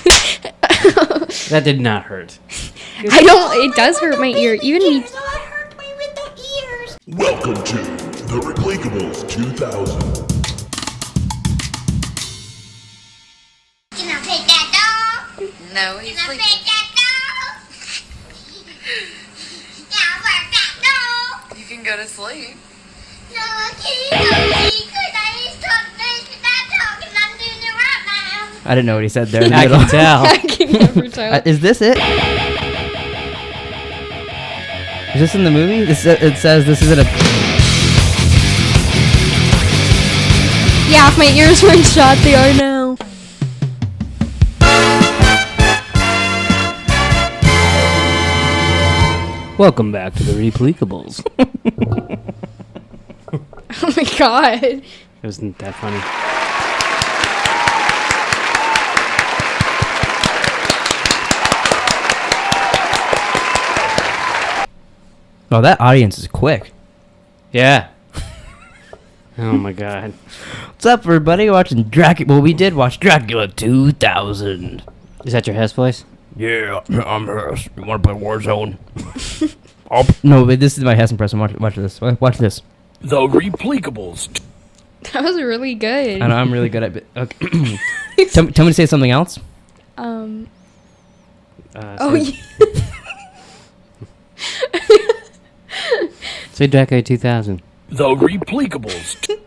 That did not hurt. It does hurt my ear. Even me. It hurt me with the ears. Welcome to the Repleekables 2000. Can I pet that dog? No, he's Can I sleeping. pet that dog? Can I pet that dog? You can go to sleep. No, I can't. Because I need to talk to that dog and I'm doing it right now. I didn't know what he said there in the I middle. can tell. I can never tell. Is this it? Is this in the movie? It says this isn't a... Yeah, if my ears weren't shot, they are now. Welcome back to the Repleekables. Oh my god. It wasn't that funny. Oh, that audience is quick. Yeah. Oh my god. What's up, everybody? Watching Dracula. Well, we did watch Dracula 2000. Is that your Hess voice? Yeah, I'm Hess. You want to play Warzone? No, but this is my Hess impression. Watch this. Watch this. The Repleekables. That was really good. I know, I'm really good at it. Okay. tell me to say something else. Oh, Say, say Dracula 2000. The Repleekables.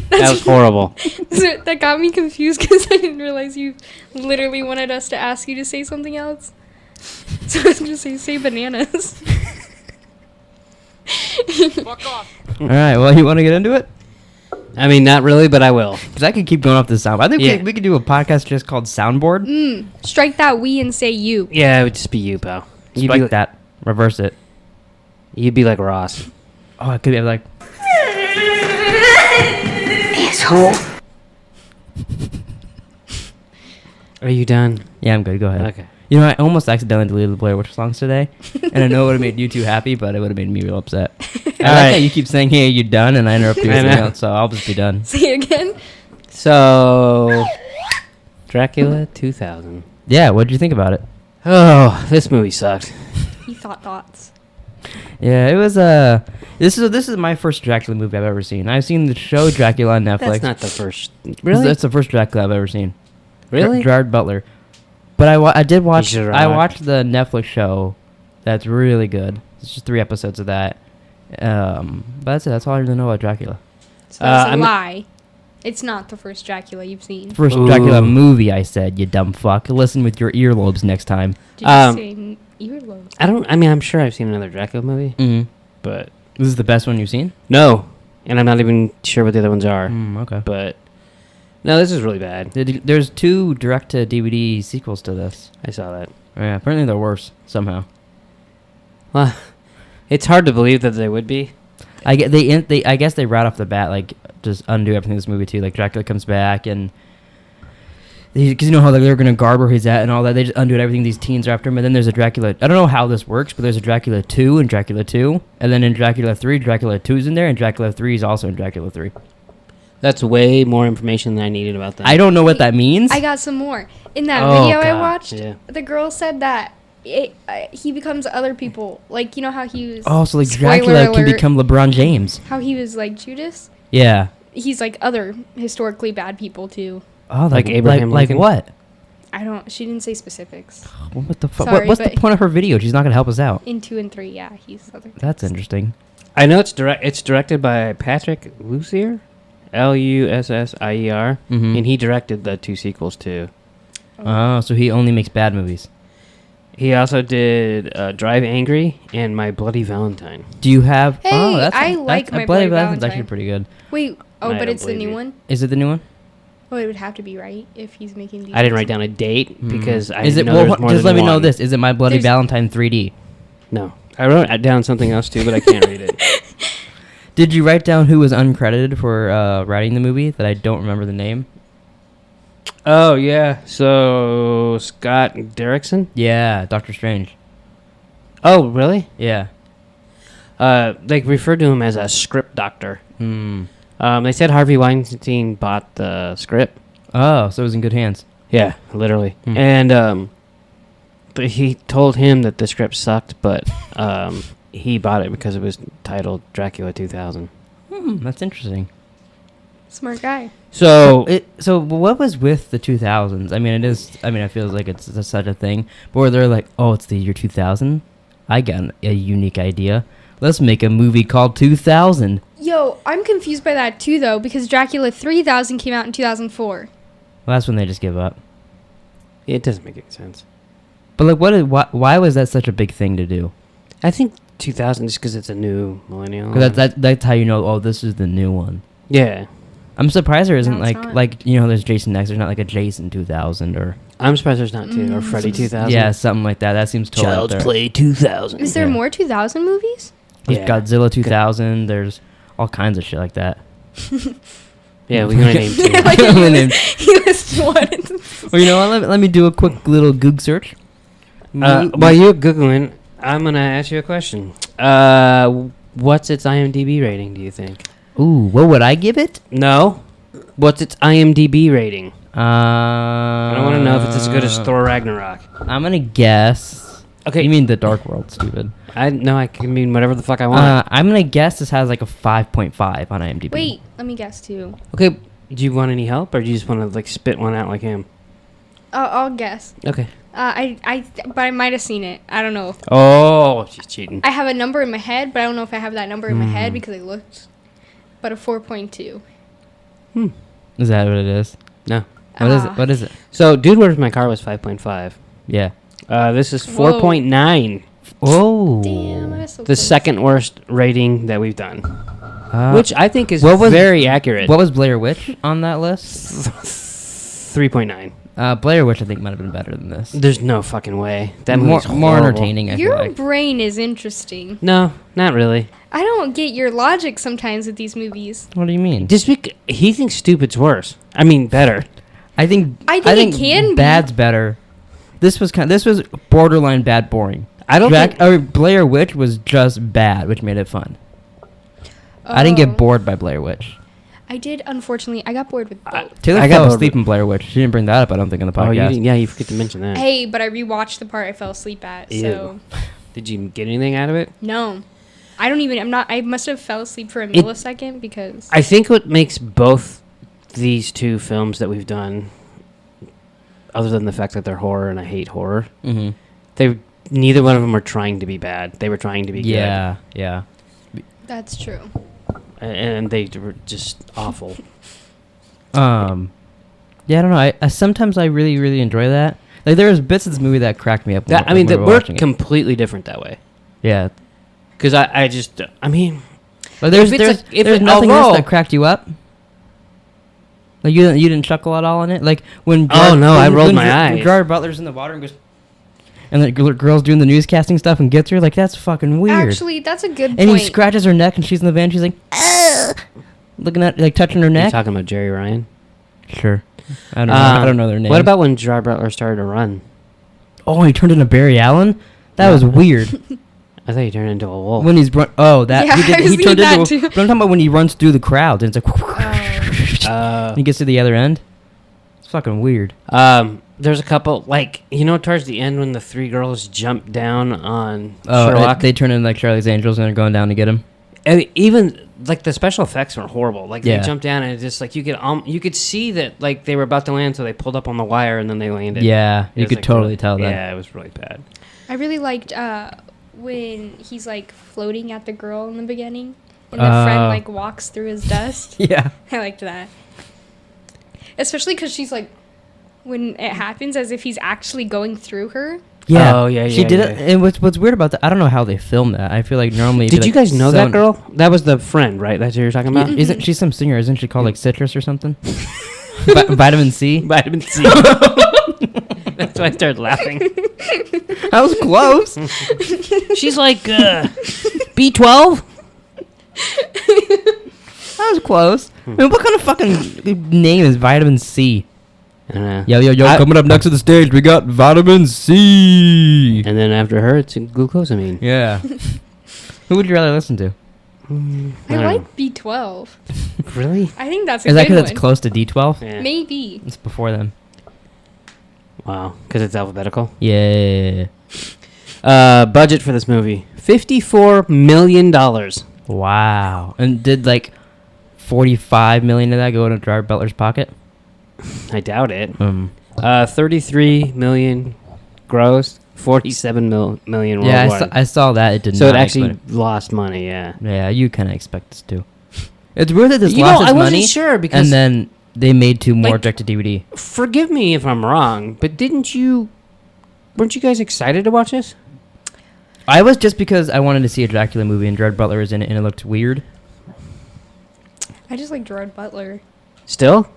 That was horrible. So that got me confused because I didn't realize you literally wanted us to ask you to say something else. So I was going to say bananas. Fuck off. All right. Well, you want to get into it? I mean, not really, but I will. Because I could keep going off the sound. I think Yeah. we could do a podcast just called Soundboard. Strike that we and say you. Yeah, it would just be you, pal. You'd Like be, that. Reverse it. you'd be like Ross. Oh, I could be like... Asshole. Are you done? Yeah, I'm good. Go ahead. Okay. You know, I almost accidentally deleted the Blair Witch songs today, and I know it would have made you two happy, but it would have made me real upset. I like right. how you keep saying, "Hey, you done?" and I interrupt you with I something know. else, so I'll just be done. Say it again. So, Dracula 2000. Yeah, what did you think about it? Oh, this movie sucked. He thought thoughts. Yeah, it was This is my first Dracula movie I've ever seen. I've seen the show Dracula on Netflix. That's not the first. Really? That's the first Dracula I've ever seen. Really? Gerard Butler. But I did watch. He's a I rock. watched the Netflix show. That's really good. It's just 3 episodes of that. But that's it. That's all I really know about Dracula. So that's a I'm- lie. It's not the first Dracula you've seen. First Ooh. Dracula movie, I said, you dumb fuck. Listen with your earlobes next time. Did you say earlobes? I mean, I'm sure I've seen another Dracula movie, Mm-hmm. but This is the best one you've seen? no. And I'm not even sure what the other ones are. Okay. But, no, this is really bad. There's 2 direct-to-DVD sequels to this. I saw that. Yeah, apparently they're worse, somehow. Well, it's hard to believe that they would be. I guess they right off the bat, like, just undo everything in this movie, too. Like, Dracula comes back, and... Because you know how like, they're going to guard where he's at and all that. They just undo everything. These teens are after him. And then there's a Dracula... I don't know how this works, but there's a Dracula 2 and Dracula 2. And then in Dracula 3, Dracula 2's in there, and Dracula 3 is also in Dracula 3. That's way more information than I needed about them. I don't know what that means. I got some more. In that Oh, video I God, watched, yeah. the girl said that he becomes other people. Like, you know how he was... Oh, so like spoiler Dracula can alert, become LeBron James. How he was like Judas? Yeah. He's like other historically bad people, too. Oh, Like Abraham like Lincoln? what? She didn't say specifics. What the fuck? Sorry, What's the but- point of her video? She's not going to help us out. In 2 and 3, yeah, he's other. That's interesting. I know it's directed by Patrick Lussier, Lussier, Mhm. and he directed the 2 sequels too. Oh, so he only makes bad movies. He also did Drive Angry and My Bloody Valentine. Do you have... Hey, oh, that's I like My Bloody Valentine's Valentine. actually pretty good. Wait, I but don't it's the believe new you. one? Is it the new one? Oh, it would have to be, right? If he's making these. I didn't write down a date because I Is it? know Well, there's more just than let me know one. this. Is it My Bloody There's- Valentine 3D? No, I wrote down something else too, but I can't read it. Did you write down who was uncredited for writing the movie that I don't remember the name? Oh yeah, so Scott Derrickson. Yeah, Doctor Strange. Oh really? Yeah. They referred to him as a script doctor. Hmm. They said Harvey Weinstein bought the script. Oh, so it was in good hands. Yeah, literally. Hmm. And but he told him that the script sucked, but he bought it because it was titled Dracula 2000. That's interesting. Smart guy. So So what was with the 2000s? I mean, it is. I mean, I feel like it's such a thing. But where they're like, oh, it's the year 2000. I got a unique idea. Let's make a movie called 2000. Yo, I'm confused by that too, though, because Dracula 3000 came out in 2004. Well, that's when they just give up. it doesn't make any sense. But like, why was that such a big thing to do? I think 2000 just because it's a new millennial. 'Cause that's how you know. Oh, this is the new one. Yeah. I'm surprised there isn't No, it's not. like there's Jason X. There's not like a Jason 2000 or I'm surprised there's not two. Or Freddy 2000. yeah, something like that. That seems totally out Child's there. Play 2000. Is there Yeah. more 2000 movies? There's Yeah. Godzilla 2000. There's all kinds of shit like that. Yeah, we're going to name two. Like, I'm gonna he name- lists one. Well, you know what? Let me do a quick little Goog search. While you're Googling, I'm going to ask you a question. What's its IMDb rating, do you think? Ooh, what would I give it? No. What's its IMDb rating? I I want to know if it's as good as Thor Ragnarok. I'm gonna guess. Okay. You mean the Dark World? Stupid. I can mean whatever the fuck I want. I'm gonna guess this has like a 5.5 on IMDb. Wait, let me guess too. Okay, do you want any help, or do you just want to like spit one out like him? I'll guess. Okay. But I might have seen it. I don't know. Oh, she's cheating. I have a number in my head, but I don't know if I have that number in my Hmm. head because I looked. But a 4.2. Is that what it is? No. What is it? Ah. What is it? So, Dude, Where's My Car was 5.5. Yeah. This is Whoa. 4.9. Oh. Damn, I was so The close. second worst rating that we've done, Uh, which I think is what was- very accurate. What was Blair Witch on that list? 3.9. Blair Witch, I think, might have been better than this. There's no fucking way. That more movie's more horrible. entertaining. I feel Your like. brain is interesting. No, not really. I don't get your logic sometimes with these movies. What do you mean? Just he thinks stupid's worse. I mean, better. I think I think it can be. bad's better. This was borderline bad, boring. I don't think. Blair Witch was just bad, which made it fun. I didn't Oh. get bored by Blair Witch. I did, unfortunately. I got bored with both. Taylor I got fell bored asleep in Blair Witch. She didn't bring that up, I don't think, on the Oh, you podcast. didn't, yeah, you forget to mention that. Hey, but I rewatched the part I fell asleep at, so Ew. Did you get anything out of it? no. I must have fell asleep for a millisecond because I think what makes both these two films that we've done, other than the fact that they're horror and I hate horror, Mm-hmm. neither one of them were trying to be bad. They were trying to be Yeah, yeah. that's true. good. And they were just awful. Yeah, I don't know. I sometimes I really, really enjoy that. Like, there was bits of this movie that cracked me up. That, I when mean, we that were we're watching it. completely different that way. Yeah. Because I mean, Like, there's If it's a- if there's it- nothing overall- else that cracked you up. Like, you didn't chuckle at all in it. Like when Oh, no, I rolled when my eyes. When Gerard Butler's in the water and goes, and the girl's doing the newscasting stuff and gets her, like, that's fucking weird. Actually, that's a good and point. he scratches her neck and she's in the van. She's like, "Ugh," looking at, like, touching her you're neck. talking about Jerry Ryan. Sure. I don't know. I don't know their names. What about when Gerard Butler started to run? Oh, he turned into Barry Allen. That was weird. I thought he turned into a wolf. When he's that Yeah, he I did. was He turned thinking that into. too. But I'm talking about when he runs through the crowd and it's like, Oh. and he gets to the other end. It's fucking weird. There's a couple, like, towards the end when the three girls jump down on Oh, Sherlock. they turn into like Charlie's Angels and they're going down to get him. And even like the special effects were horrible. Like Yeah. they jumped down and it just like you could see that like they were about to land, so they pulled up on the wire and then they landed. Yeah, It you was, could like, totally really- tell that. Yeah, it was really bad. I really liked when he's like floating at the girl in the beginning, and the friend like walks through his dust. Yeah. I liked that, especially because she's like, when it happens, as if he's actually going through her. Yeah. Oh, yeah, She yeah, did yeah. it. And what's weird about that? I don't know how they filmed that. I feel like normally. it'd Did be, you like, guys know so- that girl? That was the friend, right? That's who you're talking about. Isn't she some singer? Isn't she called like Citrus or something? Vitamin C. Vitamin C. That's why I started laughing. That was close. She's like B12. That was close. I mean, what kind of fucking name is Vitamin C? I don't know. Yo, I- coming up next to the stage, we got Vitamin C. And then after her, it's glucosamine. Yeah. Who would you rather listen to? I don't like B12. Really? I think that's a Is that good because one. it's close to D12? Yeah. Maybe. It's before them. Wow, because it's alphabetical. Yeah. Budget for this movie: $54 million. Wow. And did like 45 million of that go into Gerard Butler's pocket? I doubt it. 33 million gross, 47 million Yeah, worldwide. I saw that. It did So not. it actually make money. lost money. Yeah. Yeah, you kind of expect this to. It's weird that this You lost know, its I wasn't money. sure because And then they made 2 more like- direct to DVD. forgive me if I'm wrong, but weren't you guys excited to watch this? I was just because I wanted to see a Dracula movie and Gerard Butler was in it and it looked weird. I just like Gerard Butler. Still?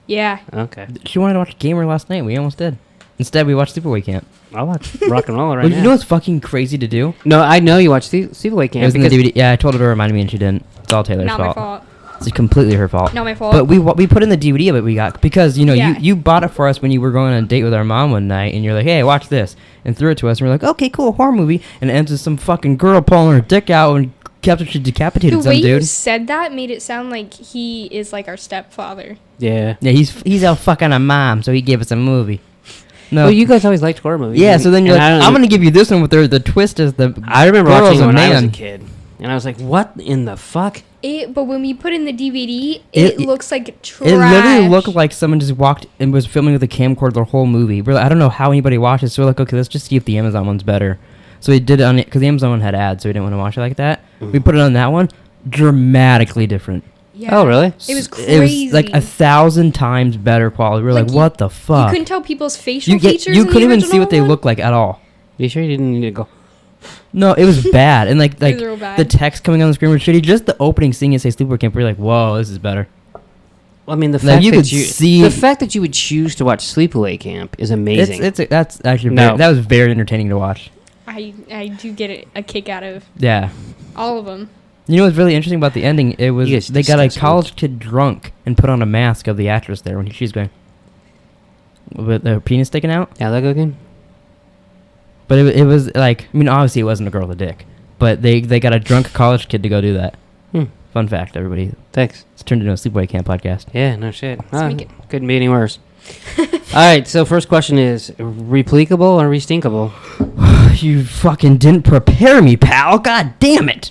Yeah. Okay. She wanted to watch Gamer last night. We almost did. Instead, we watched Sleepaway Camp. I'll watch Rock and Roll right Well, now. you know what's fucking crazy to do? No, I know you watched Sleepaway Camp. It was in the because DVD. Yeah, I told her to remind me and she didn't. It's all Taylor's Not my fault. It's completely her fault. Not my fault. But we put in the DVD of it we got because Yeah. you bought it for us when you were going on a date with our mom one night and you're like, hey, watch this, and threw it to us and we're like, okay, cool, horror movie, and it ends with some fucking girl pulling her dick out and she decapitated The some way you dude. said that made it sound like he is like our stepfather. Yeah. Yeah, he's out fucking a mom, so he gave us a movie. No, Well, you guys always liked horror movies. yeah. So then you're And like, I don't I'm even- gonna give you this one with the twist is the I remember girl's watching it a when I was a man. kid, and I was like, "What in the fuck?" But when we put in the DVD, it looks like trash. It literally looked like someone just walked and was filming with a camcorder the whole movie. We're like, I don't know how anybody watches. So we're like, okay, let's just see if the Amazon one's better. So we did it on it because the Amazon one had ads, so we didn't want to watch it like that. We put it on that one, dramatically different. Yeah. Oh, really? It was It crazy. was like 1,000 times better quality. We were like, Like, what the fuck? You couldn't tell people's facial You features. you in couldn't the even see what they original one? looked like at all. You sure you didn't need to go? No, it was bad. And like was real bad. the text coming on the screen was shitty. Just the opening scene and say Sleepaway Camp, we're like, whoa, this is better. Well, I mean, the Like, fact you that could see- the fact that you would choose to watch Sleepaway Camp is amazing. That's actually No. that was very entertaining to watch. I do get a kick out of Yeah. all of them. You know what's really interesting about the ending? It was You guys they got a disgust me. college kid drunk and put on a mask of the actress there when she's going with her penis sticking out. Yeah, that go again? But it was like, I mean, obviously it wasn't a girl with a dick, but they got a drunk college kid to go do that. Fun fact, everybody. Thanks. It's turned into a Sleepaway Camp podcast. Yeah, no shit. make it- Couldn't be any worse. All right, so first question is, repleekable or restinkable? You fucking didn't prepare me, pal. God damn it.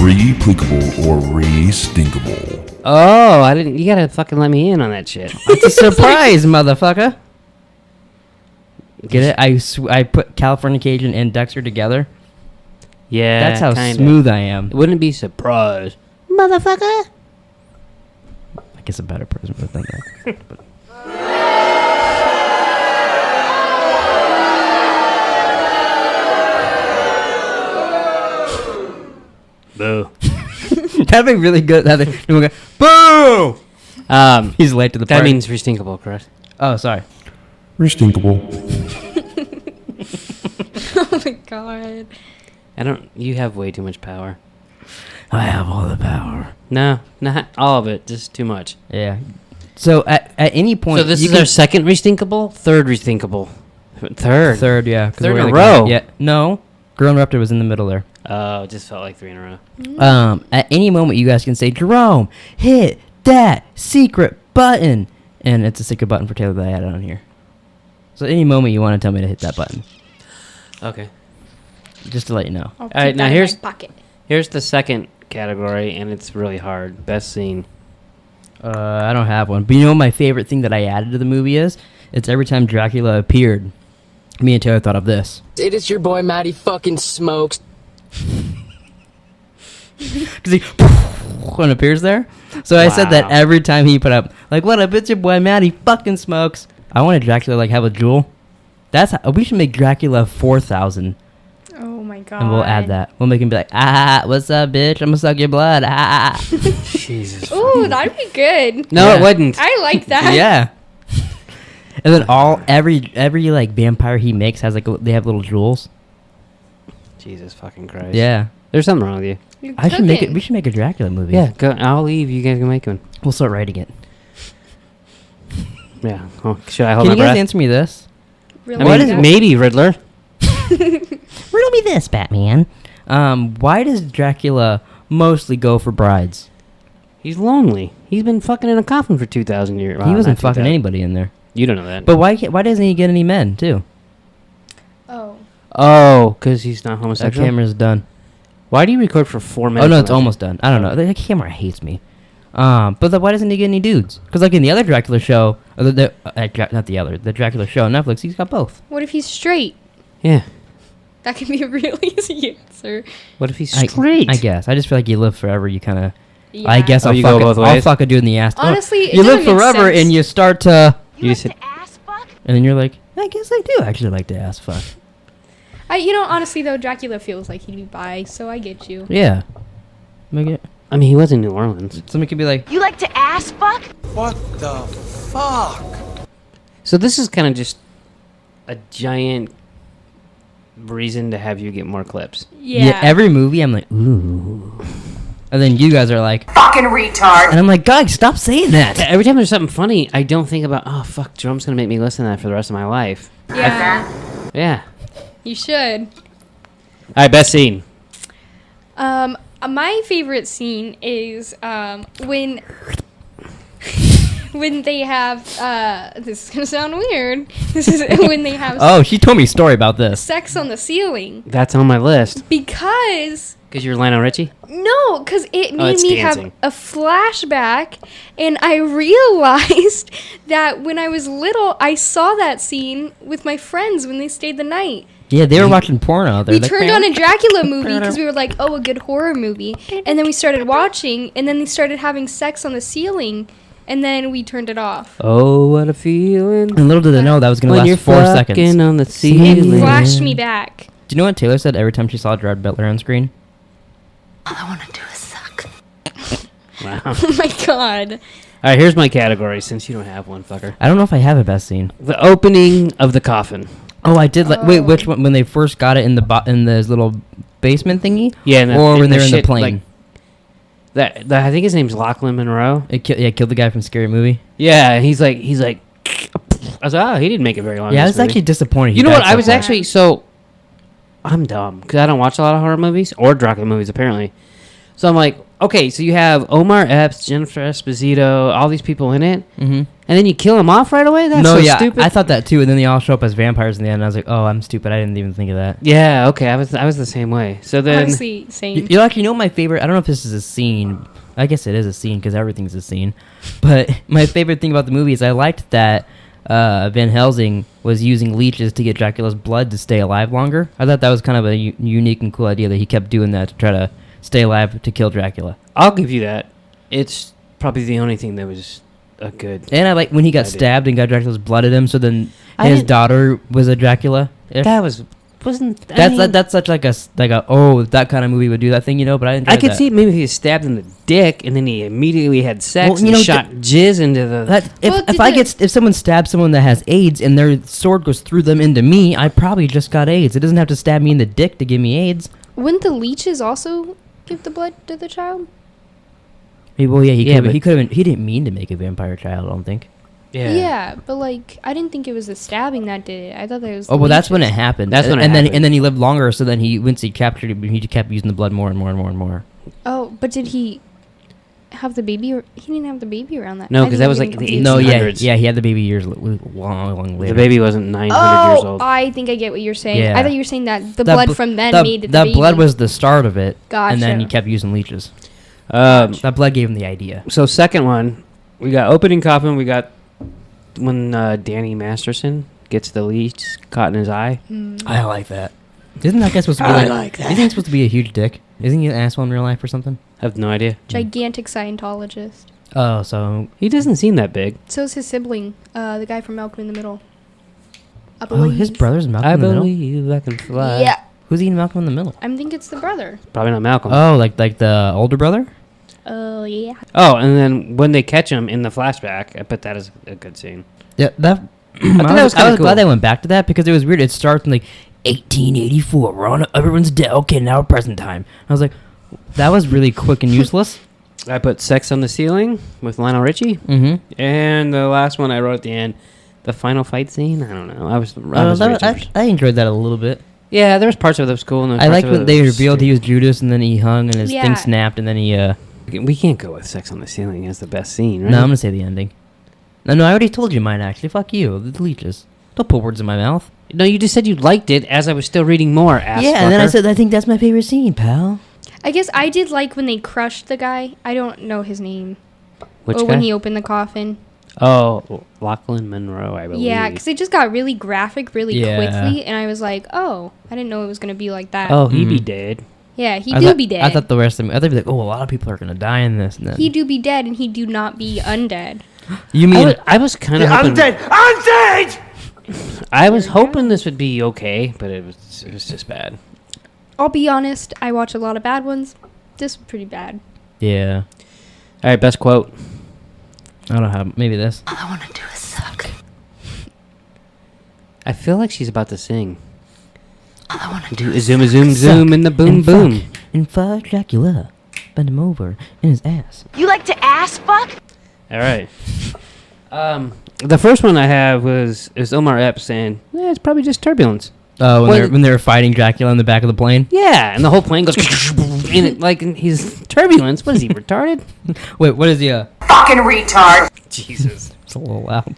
Repleekable or re-stinkable? Oh, I didn't. You gotta fucking let me in on that shit. It's a surprise, motherfucker. Get it? I put Californication and Dexter together. Yeah, That's how kinda. smooth I am. Wouldn't be surprised, motherfucker. I guess a better person would think that. But Boo. that'd be really good. Boo! He's late to the That party. means restinkable, correct? Oh, sorry. Re-stinkable. Oh my god. I don't. You have way too much power. I have all the power. No, not all of it. Just too much. Yeah. So at any point, So this you is our second restinkable, third restinkable, third. yeah, 'cause Third we're in a gonna row. Yeah, no, Girl Interrupted was in the middle there. Oh, it just felt like 3 in a row. At any moment, you guys can say, Jerome, hit that secret button, and it's a secret button for Taylor that I added on here. So at any moment, you want to tell me to hit that button, Okay. just to let you know. I'll keep right, now that in here's- my pocket. Here's the second category, and it's really hard. Best scene. I don't have one, but you know what my favorite thing that I added to the movie is? It's every time Dracula appeared. Me and Taylor thought of this. It is your boy Matty fucking smokes. Because he when appears there. So I said that Wow. every time he put up, like, what up, it's your boy Matt, he fucking smokes. I wanted Dracula like have a jewel. That's how, we should make Dracula 4,000, Oh my god. and we'll add that. We'll make him be like, what's up, bitch? I'm gonna suck your blood. Jesus. Ooh, that'd be good. No, Yeah. it wouldn't. I like that. Yeah. And then every like vampire he makes has like they have little jewels. Jesus fucking Christ. Yeah. There's something wrong with you. You're I should make it. cooking. We should make a Dracula movie. Yeah, go. I'll leave. You guys can make one. We'll start writing it. Yeah. Oh, should I hold Can my you guys breath? answer me this? Really I mean, like that. maybe Riddler. Riddle me this, Batman. Why does Dracula mostly go for brides? He's lonely. He's been fucking in a coffin for 2,000 years. He wasn't fucking anybody in there. You don't know that. But why doesn't he get any men too? Oh. Oh, because he's not That homosexual? camera's done. Why do you record for 4 minutes? Oh no, it's almost done. I don't know. The camera hates me. But why doesn't he get any dudes? Because like in the other Dracula show, not the Dracula show on Netflix, he's got both. What if he's straight? Yeah. That can be a real easy answer. What if he's straight? I guess. I just feel like you live forever. You kind of. Yeah. I guess Oh, you go both I'll ways? fuck a dude in the ass. Honestly, it you live doesn't make forever sense. and you start to, You just hit, and then you're like, I guess I do actually like to ass fuck. Honestly though, Dracula feels like he'd be bi, so I get you. Yeah. Make it. I mean, he was in New Orleans. Somebody could be like, You like to ass fuck? What the fuck? So this is kind of just a giant reason to have you get more clips. Yeah. every movie I'm like, ooh. And then you guys are like, Fucking retard. and I'm like, guys, stop saying that. Every time there's something funny, I don't think about, oh, fuck, Jerome's going to make me listen to that for the rest of my life. Yeah. Yeah. You should. All right, best scene. My favorite scene is when they have this is gonna sound weird. This is when they have Oh, she told me a story about this. sex on the ceiling That's on my list. because Because you're Lionel Richie? no, because it made it's me dancing. have a flashback, and I realized that when I was little, I saw that scene with my friends when they stayed the night. Yeah, they were watching porno. They're We like, turned on a Dracula movie because we were like, oh, a good horror movie. And then we started watching, and then they started having sex on the ceiling, and then we turned it off. Oh, what a feeling. And little did they know that was going to When you're last 4 seconds. fucking on the It ceiling. flashed me back. Do you know what Taylor said every time she saw Gerard Butler on screen? All I want to do is suck. Wow. Oh my god. All right, here's my category since you don't have one, fucker. I don't know if I have a best scene. The opening of the coffin. Oh, I did. Wait, which one? When they first got it in the in this little basement thingy? Yeah, and Or and when they're in the shit, plane? Like, I think his name's Lachlan Monroe. It killed the guy from Scary Movie. Yeah, he's like, I was like, oh, he didn't make it very long. Yeah, I in was this movie. actually disappointed. You know he what? died I so was fast. actually I'm dumb because I don't watch a lot of horror movies or Dracula movies apparently. So I'm like, okay, so you have Omar Epps, Jennifer Esposito, all these people in it, and then you kill them off right away. That's no, so yeah, stupid. I thought that too, and then they all show up as vampires in the end. And I was like, oh, I'm stupid. I didn't even think of that. Yeah, okay, I was the same way. So then, Honestly, same. You actually know my favorite. I don't know if this is a scene. I guess it is a scene because everything's a scene. But my favorite thing about the movie is I liked that Van Helsing was using leeches to get Dracula's blood to stay alive longer. I thought that was kind of a unique and cool idea that he kept doing that to try to stay alive to kill Dracula. I'll give you that. It's probably the only thing that was a good. And I like when he got idea. stabbed and got Dracula's blood at him. So then I his didn't- daughter was a Dracula. That wasn't. I mean, That's such like a that kind of movie would do that thing, you know. But I enjoyed I could that. see maybe if he was stabbed in the dick and then he immediately had sex Well, you and know, shot jizz into the. That Well, if someone stabs someone that has AIDS and their sword goes through them into me, I probably just got AIDS. It doesn't have to stab me in the dick to give me AIDS. Wouldn't the leeches also give the blood to the child? Well, yeah, Yeah, he but- could have. He didn't mean to make a vampire child. I don't think. Yeah, but like, I didn't think it was the stabbing that did it. I thought that was. Oh the well, that's when it leeches. happened. That's when it and then happened. and then he lived longer. So then once he captured him, he kept using the blood more and more and more and more. Oh, but did he have the baby? He didn't have the baby around that. No, I 'cause think that I'm was, getting like, the confused. No, yeah, 1800s. yeah, he had the baby years long later. The baby wasn't 900 years Oh, old. I think I get what you're saying. Yeah. I thought you were saying that the That blood bl- from then that, made it the that baby. blood was the start of it, and then he Gotcha. kept using leeches. That That blood gave him the idea. So second one, we got opening coffin. We got when Danny Masterson gets the leech caught in his eye. I like that. Isn't that guy supposed to be like that? Isn't he supposed to be a huge dick? Isn't he an asshole in real life or something? I have no idea. Gigantic Scientologist. Oh, so He doesn't seem that big. So is his sibling, the guy from Malcolm in the Middle. I oh, his believe. brother's Malcolm I in the Middle. believe I can fly. Yeah, Who's eating Malcolm in the Middle? I think it's the brother. Probably not Malcolm. Oh, like the older brother? Oh yeah. Oh, and then when they catch him in the flashback, I bet that is a good scene. Yeah, that. I that was kinda cool. glad they went back to that because it was weird. It starts in like 1884. We're on. Everyone's dead. Okay, now present time. I was like, that was really quick and useless. I put Sex on the Ceiling with Lionel Richie. Mm-hmm. And the last one I wrote at the end, the final fight scene. I don't know. I was reaching for- I enjoyed that a little bit. Yeah, there was parts of it that was cool. And there was I parts liked of it when that they was revealed he stupid. was Judas, and then he hung, and his Yeah. thing snapped, and then he We can't go with Sex on the Ceiling as the best scene, right? No, I'm gonna say the ending. No, I already told you mine. Actually, fuck you, the leeches. Don't put words in my mouth. No, you just said you liked it as I was still reading more. Ass Yeah, and then I fucker. said I think that's my favorite scene, pal. I guess I did like when they crushed the guy. I don't know his name. Which or guy? when he opened the coffin. Oh, Lachlan Monroe, I believe. Yeah, because it just got really graphic really Yeah. quickly, and I was like, oh, I didn't know it was going to be like that. Oh, he be dead. Yeah, he I do thought- be dead. I thought the rest of them. I thought they'd be like, oh, a lot of people are gonna die in this. And then, He do be dead, and he do not be undead. you mean I was kind of hoping. I'm dead! I was hoping this would be okay, but it was just bad. I'll be honest, I watch a lot of bad ones. This was pretty bad. Yeah. All right, best quote. I don't have maybe this. All I want to do is suck. I feel like she's about to sing. All I want to Do a zoom, a zoom, zoom, Suck and the boom, and boom. fuck and fuck Dracula. Bend him over in his ass. You like to ass fuck? All right. The first one I have is Omar Epps saying, it's probably just turbulence. Oh, Well, when they were fighting Dracula in the back of the plane. Yeah, and the whole plane goes, and it, like, he's turbulence. What is he, retarded? Wait, what is he? Fucking retard. Jesus. It's a little loud.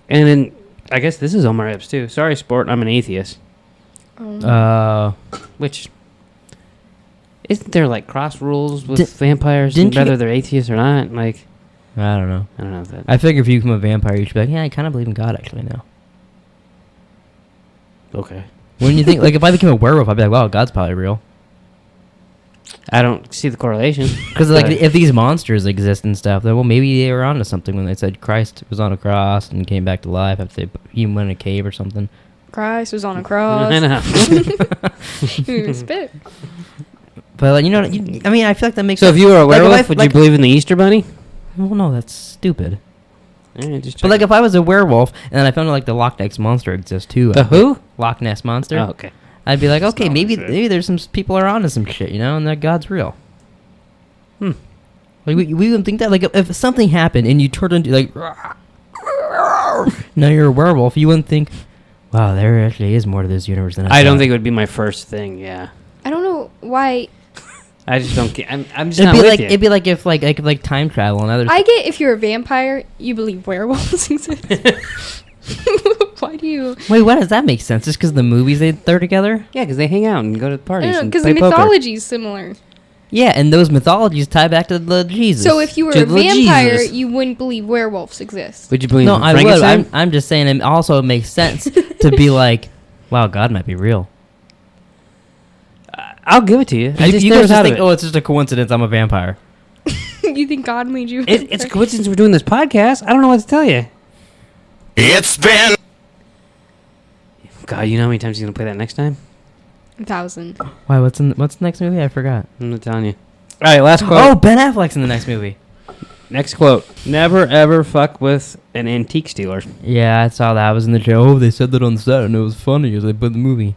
And then, I guess this is Omar Epps, too. Sorry, sport, I'm an atheist. Which, isn't there, like, cross rules with vampires, didn't you whether get- they're atheists or not? Like, I don't know. I don't know if that... I figure if you become a vampire, you should be like, yeah, I kind of believe in God actually now. Okay. Wouldn't you think? Like, if I became a werewolf, I'd be like, wow, God's probably real. I don't see the correlation. Because like, but- if these monsters exist and stuff, then well, maybe they were onto something when they said Christ was on a cross and came back to life after he went in a cave or something. Christ was on a cross. I know. You even spit. But like, you know, I mean, I feel like that makes. So if sense. you were a Like, if werewolf, would you believe in the Easter Bunny? Well, no, that's stupid. Just But like, if I was a werewolf and then I found out like the Loch Ness monster exists too. The who? Loch Ness monster. Oh, okay. I'd be like, okay, not maybe what I said. maybe there's some people are onto some shit, you know, and that God's real. Like we wouldn't think that. Like if something happened and you turned into like, now you're a werewolf, you wouldn't think, wow, there actually is more to this universe than I don't thought." think it would be my first thing. Yeah. I don't know why. I just don't get. I'm just It'd not be with like you. it'd be like if like time travel and other. I get if you're a vampire, you believe werewolves exist. Why do you? Wait, what does that make sense? Just because the movies they're together? Yeah, because they hang out and go to I parties. don't know, and because play the poker. mythology is similar. Yeah, and those mythologies tie back to the Jesus. So if you were To a the vampire, Jesus. you wouldn't believe werewolves exist. Would you believe no, in I would. Frankenstein? I'm just saying, it also makes sense to be like, wow, God might be real. I'll give it to you. I You, just you never guys just thought think, of it. oh, it's just a coincidence. I'm a vampire. You think God made you? It's a coincidence we're doing this podcast. I don't know what to tell you. It's been God, you know how many times he's gonna play that next time? 1,000. Why? What's the next movie? I forgot. I'm not telling you. All right, last quote. Oh, Ben Affleck's in the next movie. Next quote. Never ever fuck with an antique stealer. Yeah, I saw that. I was in the show. Oh, they said that on set, and it was funny as they put the movie.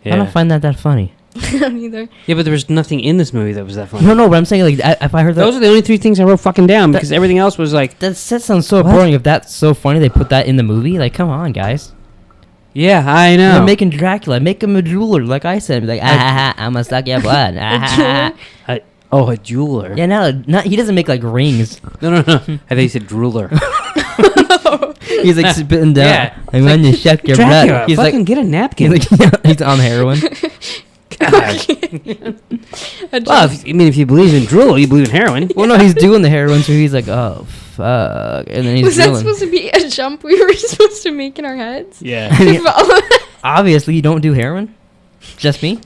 Yeah. I don't find that funny. I don't either. Yeah, but there was nothing in this movie that was that funny. No, but I'm saying like if I heard that, Those are the only three things I wrote fucking down because everything else was like, that set sounds so What? boring. If that's so funny, they put that in the movie. Like, come on, guys. yeah, I know. They're making Dracula. Make him a jeweler, like I said. Be like, I'm gonna suck your blood. A jeweler. Yeah, not he doesn't make like rings. No. I thought you said drooler. He's like spitting down. Yeah. Like, when you suck your Dracula, blood, he's fucking like, get a napkin. he's on heroin. God. Well, if you believe in drool, you believe in heroin. Well, no, he's doing the heroin, so he's like, oh fuck, and then he's Was that drooling. supposed to be a jump we were supposed to make in our heads? Yeah. Obviously, you don't do heroin. Just me.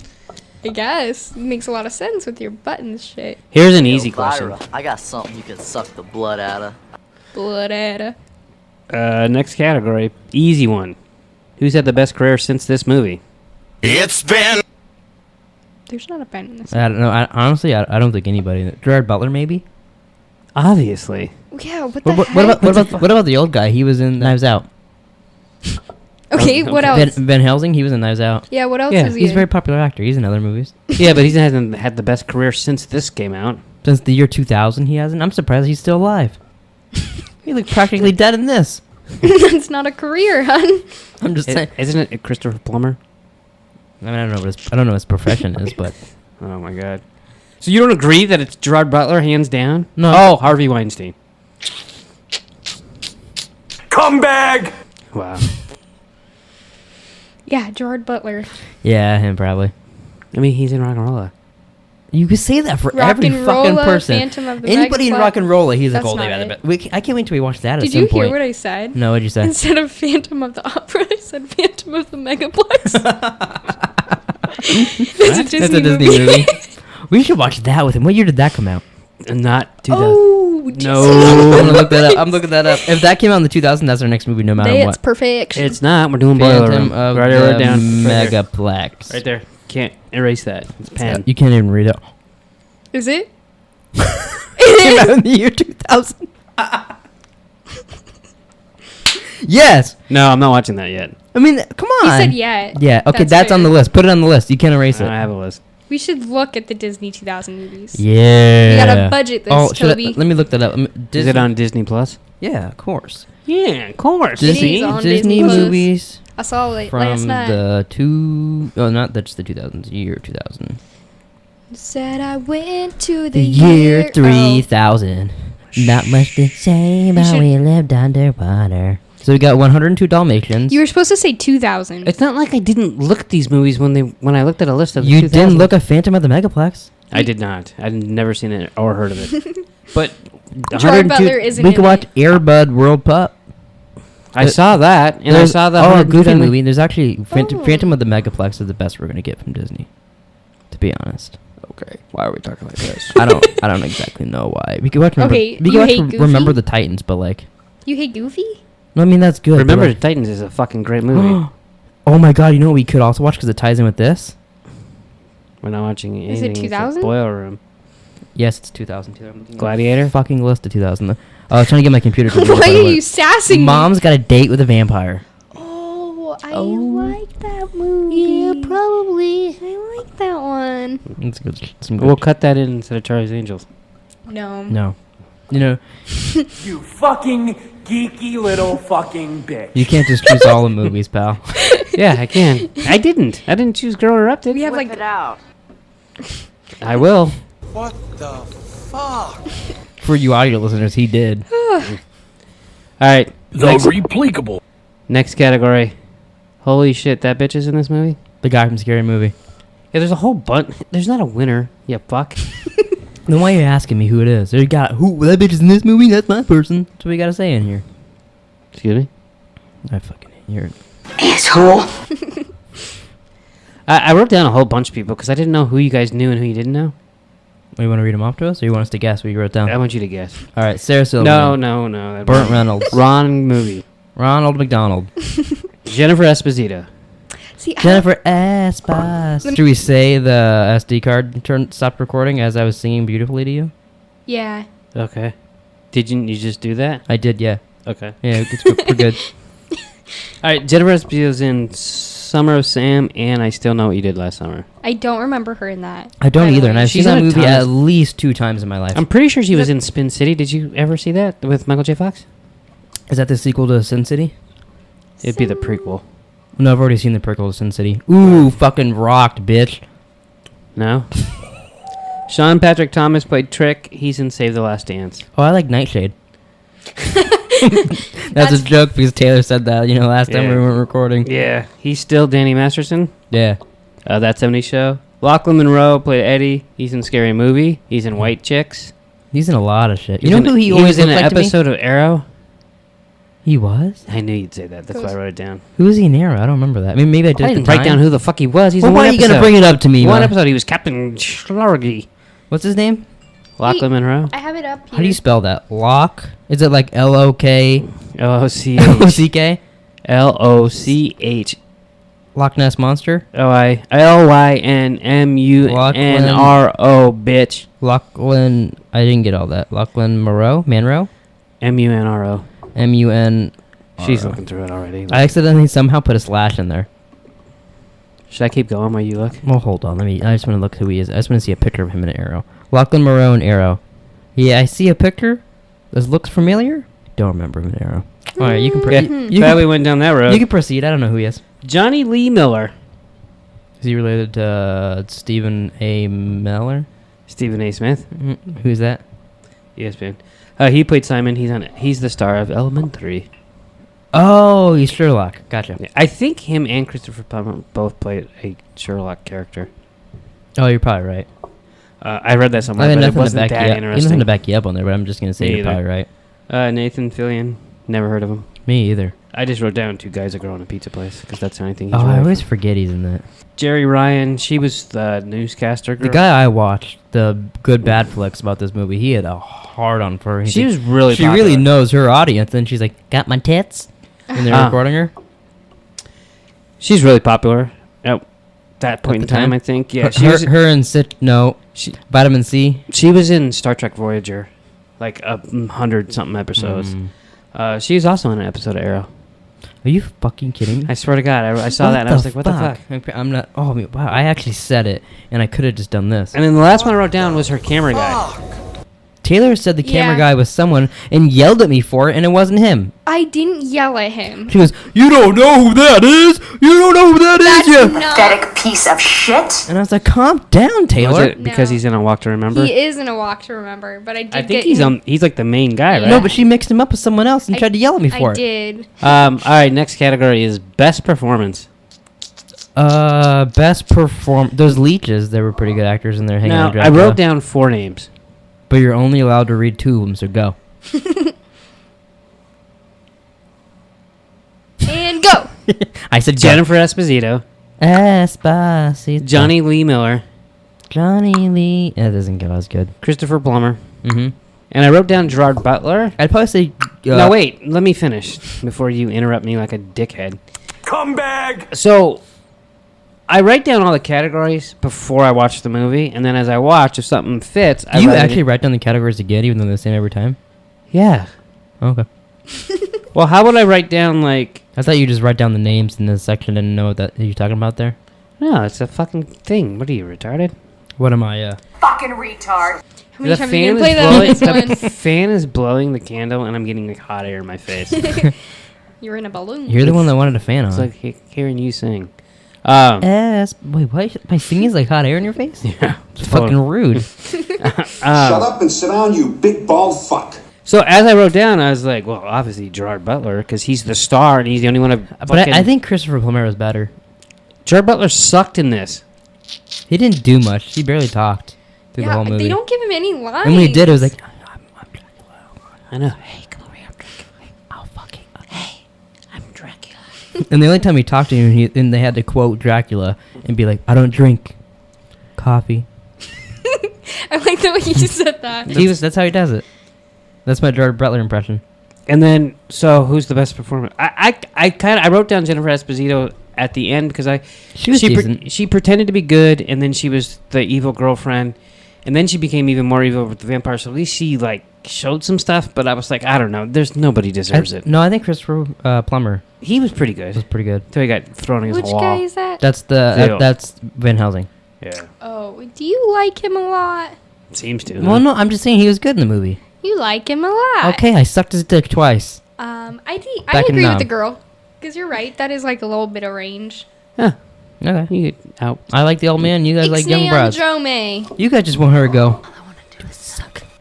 I guess. It makes a lot of sense with your buttons shit. Here's an easy question. I got something you can suck the blood out of. Blood ada. Next category. Easy one. Who's had the best career since this movie? It's been There's not a pen in this. I don't know. Honestly, I don't think anybody. Gerard Butler, maybe. Obviously. Yeah, what the What heck? what about the old guy? He was in Knives Out. Okay, what else? Van Helsing. He was in Knives Out. Yeah, what else Yeah, is he He's a in? very popular actor. He's in other movies. Yeah, but he hasn't had the best career since this came out. Since the year 2000, he hasn't. I'm surprised he's still alive. He looked practically dead in this. That's not a career, hun. I'm just saying. Isn't it Christopher Plummer? I mean, I don't know what his profession is, but Oh my god. So you don't agree that it's Gerard Butler, hands down? No. Oh, Harvey Weinstein. Come back! Wow. Yeah, Gerard Butler. Yeah, him probably. I mean, he's in Rock and Rolla. You could say that for Rock every and fucking Rolla, person. Phantom of the Anybody in Megaplex. Rock and Rolla, he's like, That's oh, they not got it. it. I can't wait till we watch that at Did some you point. hear what I said? No, what'd you say? Instead of Phantom of the Opera, I said Phantom of the Megaplex. That's a Disney movie. We should watch that with him. What year did that come out? Not 2000. Oh, No. I'm gonna look that up. I'm looking that up. If that came out in the 2000s, that's our next movie, no matter It's what. perfection. It's not. We're doing Boiler Phantom Room. of Right the down. Right there. Megaplex. Right there. Can't erase that. It's pen. You can't even read it. Is it? Came out in the year 2000. Yes. No, I'm not watching that yet. I mean, come on. He said yeah. Yeah. Okay, that's on fair. the list. Put it on the list. You can't erase I it. don't have a list. We should look at the Disney 2000 movies. Yeah. We gotta budget this, should I- Toby. let me look that up. Is it on Disney Plus? Yeah, of course. Yeah, of course. It Disney is on Disney Disney Plus. movies I saw it from last night. the not that's the 2000s, year 2000. Said I went to The year oh. 3000. Not much to say about should- we lived underwater. So we got 102 Dalmatians. You were supposed to say 2000. It's not like I didn't look at these movies when I looked at a list of the You 2000s. didn't look at Phantom of the Megaplex. I did not. I'd never seen it or heard of it. But Gerard 102 Butler isn't We in could watch it. Airbud World Pup. I saw that, and I saw the a 102 Goofy Dalma- movie. There's actually Oh. Phantom of the Megaplex is the best we're gonna get from Disney. To be honest. Okay, why are we talking like this? I don't exactly know why. We could watch. Okay, we you could hate watch Goofy? Remember the Titans, but like, You hate Goofy? no, I mean that's good. but, Remember the like- Titans is a fucking great movie. Oh my god! You know what we could also watch because it ties in with this. We're not watching Is it anything. It's a 2000? Boiler Room. Yes, it's 2000. Gladiator? Fucking list of 2000. I was trying to get my computer to. Why are you sassing me? Mom's got a date with a vampire. Oh, I like that movie. Yeah, probably. I like that one. It's good. Some good. We'll cut that in instead of Charlie's Angels. No. No, you know You fucking geeky little fucking bitch. you can't just choose all the movies, pal. Yeah, I can. I didn't choose Girl Erupted. We have like it out. I will. What the fuck? For you audio listeners, he did. All right. The Repleekable. Next category. Holy shit, that bitch is in this movie? The guy from Scary Movie. Yeah, there's a whole bunch. There's not a winner. You fuck. Then why are you asking me who it is? There you got who that bitch is in this movie. That's my person. That's what we gotta say in here. Excuse me? I fucking hear it. Asshole. I wrote down a whole bunch of people because I didn't know who you guys knew and who you didn't know. What, you want to read them off to us, or you want us to guess what you wrote down? I want you to guess. All right, Sarah Silverman. No. That Burt Reynolds. Wrong movie. Ronald McDonald. Jennifer Esposito. see. Jennifer Esposito. Should we say the SD card stopped recording as I was singing beautifully to you? Yeah. Okay. Didn't you just do that? I did, yeah. Okay. Yeah, we're good. All right, Jennifer Esposito's in Summer of Sam, and I Still Know What You Did Last Summer. I don't remember her in that. I don't by the either, way. and I've She's seen that in a movie ton at of- least 2 times in my life. I'm pretty sure she was in Spin City. Did you ever see that with Michael J. Fox? Is that the sequel to Sin City? It'd be the prequel. No, I've already seen the prequel to Sin City. Ooh, fucking rocked, bitch. No? Sean Patrick Thomas played Trick. He's in Save the Last Dance. Oh, I like Nightshade. That's a joke because Taylor said that, last time Yeah. we weren't recording. Yeah. He's still Danny Masterson. Yeah. That 70s Show. Lachlan Monroe played Eddie. He's in Scary Movie. He's in White Chicks. He's in a lot of shit. He's You know in- who he he always was in looked an like to me? episode of Arrow. He was? I knew you'd say that. That's why I wrote it down. Who was he in Arrow? I don't remember that. I mean, maybe I did. I at the didn't write time. down who the fuck he was. He's Well, in why one are you going to episode. bring it up to me, One man? episode, he was Captain Schlargy. What's his name? Lachlan Monroe. I have it up here. How do you spell that? Lock? Is it like L-O-K? L-O-C-H. L-O-C-K? L-O-C-H. Loch Ness Monster? L-Y-N-M-U-N-R-O, bitch. Lachlan... I didn't get all that. Lachlan Monroe? Manroe? M-U-N-R-O. M-U-N... She's looking through it already. I accidentally somehow put a slash in there. Should I keep going while you look? Well, hold on. I just want to look who he is. I just want to see a picture of him in an Arrow. Lachlan Monroe in Arrow. Yeah, I see a picture. This looks familiar. Don't remember him in Arrow. All right, you can Glad we went down that road. you can proceed. I don't know who he is. Johnny Lee Miller. Is he related to Stephen A. Miller? Stephen A. Smith, Who's that? ESPN. He played Simon. He's the star of Elementary. Oh, he's Sherlock. Gotcha. Yeah, I think him and Christopher Plummer both played a Sherlock character. Oh, you're probably right. I read that somewhere, I but have it wasn't that nothing interesting. to back you up on there, but I'm just gonna say Me you're probably either. right. Nathan Fillion, never heard of him. Me either. I just wrote down 2 guys that grow in a pizza place because that's the only thing. Oh, I always forget he's in that. Jerry Ryan, she was the newscaster girl. The guy I watched, the Good Bad flicks about this movie, he had a hard on for her. She was really She popular. really knows her audience, and she's like, got my tits? And they're recording her. She's really popular at that point in time, I think. Yeah, her and Vitamin C. She was in Star Trek Voyager, like 100-something episodes. She was also in an episode of Arrow. Are you fucking kidding me? I swear to God, I saw that and I was like, what the fuck? I'm not. Oh, wow. I actually said it, and I could have just done this. And then the last one I wrote down was her camera guy. Taylor said the camera Yeah. guy was someone and yelled at me for it, and it wasn't him. I didn't yell at him. She goes, "You don't know who that is? You don't know who that is, you Pathetic piece of shit. And I was like, calm down, Was Taylor. it because No. he's in A Walk to Remember? He is in A Walk to Remember, but I did I think get he's like the main guy, right? No, but she mixed him up with someone else and I- tried to yell at me for I it. did. All right, next category is best performance. Best perform. Those leeches, they were pretty good actors in there hanging Now, out. I wrote down 4 names. But you're only allowed to read 2 of them, so go. And go. I said Jennifer Esposito, Esposito. Johnny Lee Miller, Johnny Lee. That doesn't go as good. Christopher Plummer, Mm-hmm. and I wrote down Gerard Butler. I'd probably say. No, wait, let me finish before you interrupt me like a dickhead. Come back! So, I write down all the categories before I watch the movie, and then as I watch, if something fits, I Do you write it actually in. write down the categories again, even though they're the same every time? Yeah. Okay. Well, how would I write down, like... I thought you just write down the names in this section and know what that you're talking about there. No, it's a fucking thing. What are you, retarded? What am I, Fucking retard. How many times are you gonna play that blowing, this one? the fan is blowing the candle, and I'm getting like hot air in my face. You're in a balloon. You're the one that wanted a fan on. It's like hearing you sing. Wait, what? My singing's like hot air in your face? Yeah, It's fucking rude. Shut up and sit down, you big bald fuck. So as I wrote down, I was like, well, obviously Gerard Butler, because he's the star and he's the only one of. But I think Christopher Plummer was better. Gerard Butler sucked in this. He didn't do much. He barely talked through the whole movie. They don't give him any lines. And when he did, it was like, I'm Dracula. I know. Hey, come over here, I'm Dracula. Oh, fucking. Hey, I'm Dracula. And the only time he talked to him, and they had to quote Dracula and be like, I don't drink coffee. I like the way you said that. That's how he does it. That's my Gerard Butler impression. And then, so who's the best performer? I wrote down Jennifer Esposito at the end because She was decent. she pretended to be good, and then she was the evil girlfriend, and then she became even more evil with the vampire. So at least she like showed some stuff. But I was like, I don't know. There's nobody deserves it. No, I think Christopher Plummer He was pretty good was pretty good. until he got thrown in his Which wall. guy is that? That's Theo. that's Van Helsing. Yeah, Oh, do you like him a lot? seems to. Well, no, I'm just saying he was good in the movie. You like him a lot. Okay, I sucked his dick twice. I Back in agree with Nam. the girl. Because you're right. That is like a little bit of range. Huh. Okay. You get out. I like the old man. You guys like young broads. Drome. You guys just want her to go.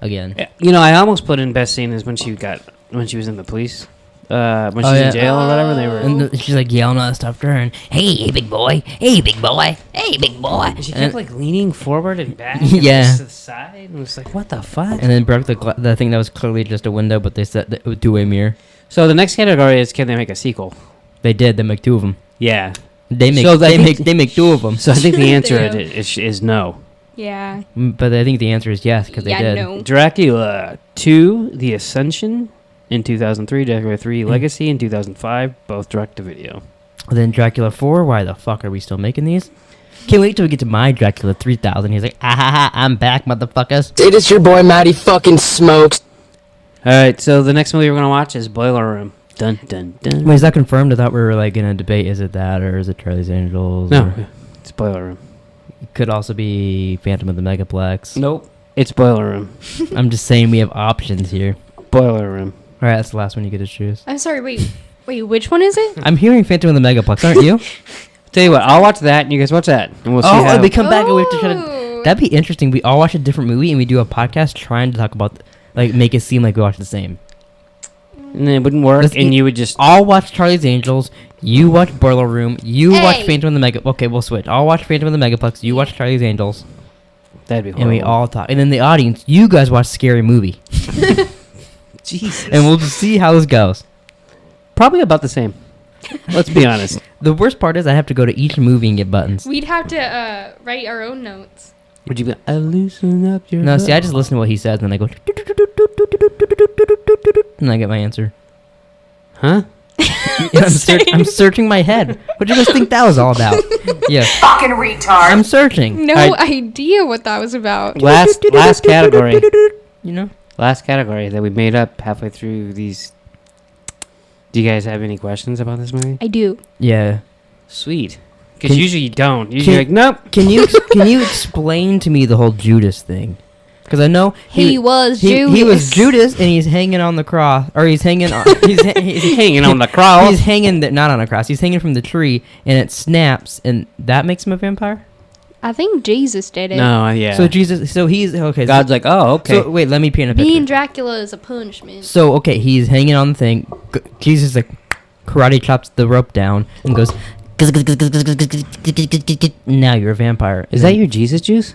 Again. You know, I almost put in best scene is when she was in the police, when she's yeah. in jail or whatever. They were. And she's like yelling all that stuff to her. And, hey, big boy. Hey, big boy. Hey, big boy. She And, kept like leaning forward and back. Yeah. And to the side. And it was like, what the fuck? and then broke the thing that was clearly just a window, but they said that it was a two-way mirror. So the next category is, can they make a sequel? They did. They make 2 of them. Yeah. They make So they think- make 2 of them. So I think the answer They do. is no. Yeah. But I think the answer is yes because they Yeah, did. no. Dracula 2, The Ascension in 2003, Dracula 3, Legacy in 2005, both direct to video. Then Dracula 4. Why the fuck are we still making these? Can't wait till we get to my Dracula 3000. He's like, ah ha ha, I'm back, motherfuckers. It is your boy Matty fucking Smokes. All right, so the next movie we're gonna watch is Boiler Room. Dun dun dun. Wait, is that confirmed? I thought we were like in a debate. Is it that or is it Charlie's Angels? No, or- it's Boiler Room. It could also be Phantom of the Megaplex. Nope, it's Boiler Room. I'm just saying we have options here. Boiler Room. All right, that's the last one you get to choose. I'm sorry. Wait. Which one is it? I'm hearing Phantom of the Megaplex, aren't you? Tell you what, I'll watch that, and you guys watch that, and we'll see how. And we come back and we have to try to. That'd be interesting. We all watch a different movie and we do a podcast trying to talk about, like, make it seem like we watch the same. And it wouldn't work, and you would just... I'll watch Charlie's Angels, you watch Boiler Room, you watch Phantom of the Mega... Okay, we'll switch. I'll watch Phantom of the Megaplex, you watch Charlie's Angels. That'd be horrible. And we all talk. And then the audience, you guys watch Scary Movie. Jesus. And we'll just see how this goes. Probably about the same. Let's be honest. The worst part is I have to go to each movie and get buttons. We'd have to write our own notes. Would you be like, loosen up your... No, see, I just listen to what he says, and I go... And I get my answer. Huh? I'm searching my head. What do you guys think that was all about? Yeah. Fucking retard. I'm searching. No idea what that was about. Last category. You know? Last category that we made up halfway through these. Do you guys have any questions about this movie? I do. Yeah. Sweet. Because usually you don't. Usually you're like, nope. Can you explain to me the whole Judas thing? Because I know he was Judas. He was Judas, and he's hanging on the cross, or he's hanging on. He's hanging on the cross. He's hanging not on a cross. He's hanging from the tree, and it snaps, and that makes him a vampire. I think Jesus did it. No, yeah. So Jesus, so he's okay. God's like, oh, okay. So wait, let me paint a picture. Being Dracula is a punishment. So okay, he's hanging on the thing. Jesus like karate chops the rope down and goes. Now you're a vampire. Is that your Jesus juice?